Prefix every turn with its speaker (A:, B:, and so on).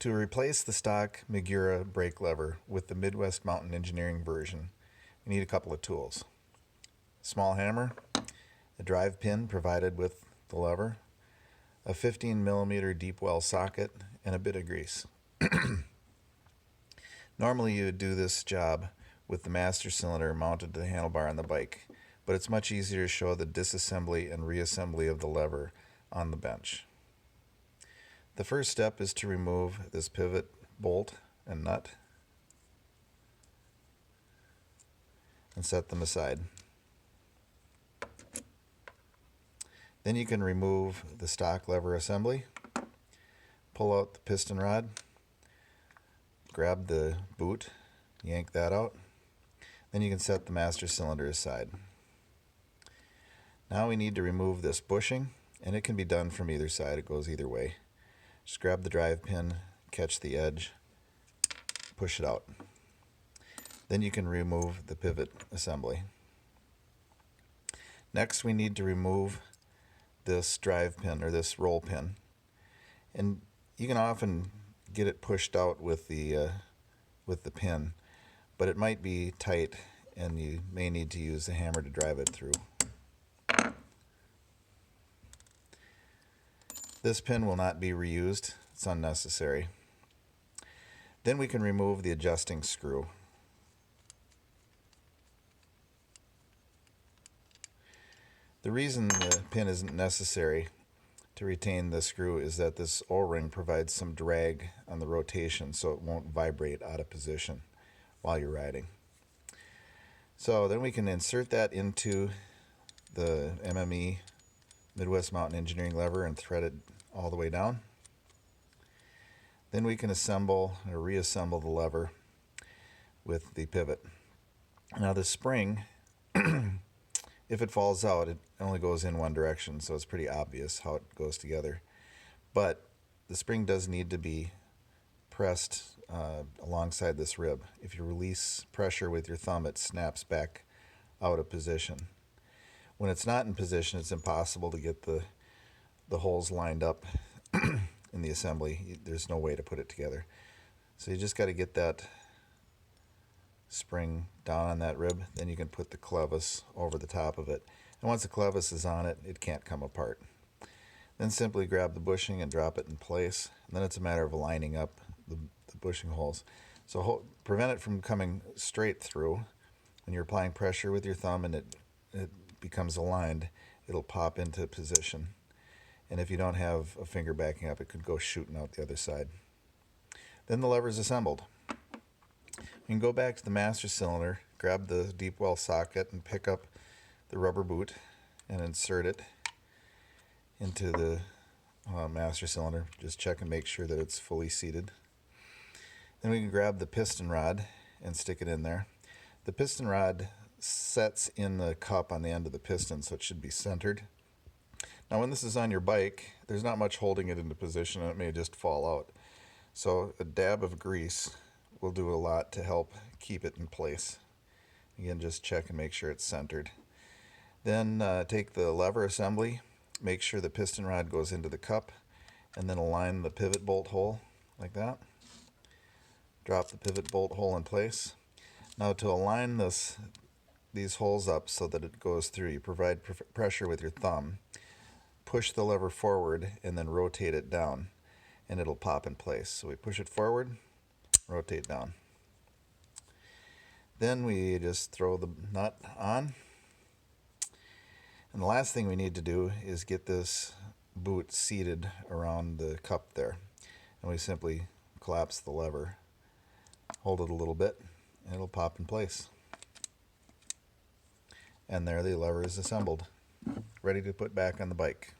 A: To replace the stock Magura brake lever with the Midwest Mountain Engineering version, you need a couple of tools. A small hammer, a drive pin provided with the lever, a 15mm deep well socket, and a bit of grease. Normally you would do this job with the master cylinder mounted to the handlebar on the bike, but it's much easier to show the disassembly and reassembly of the lever on the bench. The first step is to remove this pivot bolt and nut and set them aside. Then you can remove the stock lever assembly, pull out the piston rod, grab the boot, yank that out, then you can set the master cylinder aside. Now we need to remove this bushing, and it can be done from either side. It goes either way. Just grab the drive pin, catch the edge, push it out. Then you can remove the pivot assembly. Next we need to remove this drive pin, or this roll pin, and you can often get it pushed out with the pin, but it might be tight and you may need to use the hammer to drive it through. This pin will not be reused, it's unnecessary. Then we can remove the adjusting screw. The reason the pin isn't necessary to retain the screw is that this O-ring provides some drag on the rotation so it won't vibrate out of position while you're riding. So then we can insert that into the M1B Midwest Mountain Engineering lever and thread it all the way down. Then we can assemble or reassemble the lever with the pivot. Now the spring, if it falls out, it only goes in one direction, so it's pretty obvious how it goes together. But the spring does need to be pressed alongside this rib. If you release pressure with your thumb, it snaps back out of position. When it's not in position, it's impossible to get the holes lined up in the assembly. There's no way to put it together. So you just got to get that spring down on that rib, then you can put the clevis over the top of it. And once the clevis is on it, it can't come apart. Then simply grab the bushing and drop it in place, and then it's a matter of lining up the bushing holes. So prevent it from coming straight through. When you're applying pressure with your thumb and it becomes aligned, it'll pop into position. And if you don't have a finger backing up, it could go shooting out the other side. Then the lever is assembled. You can go back to the master cylinder, grab the deep well socket and pick up the rubber boot and insert it into the master cylinder. Just check and make sure that it's fully seated. Then we can grab the piston rod and stick it in there. The piston rod sets in the cup on the end of the piston, so it should be centered. Now when this is on your bike, there's not much holding it into position and it may just fall out. So a dab of grease will do a lot to help keep it in place. Again, just check and make sure it's centered. Then take the lever assembly, make sure the piston rod goes into the cup, and then align the pivot bolt hole like that. Drop the pivot bolt hole in place. Now to align these holes up so that it goes through, you provide pressure with your thumb, push the lever forward, and then rotate it down, and it'll pop in place. So we push it forward, rotate down. Then we just throw the nut on. And the last thing we need to do is get this boot seated around the cup there. And we simply collapse the lever, hold it a little bit, and it'll pop in place. And there the lever is assembled, ready to put back on the bike.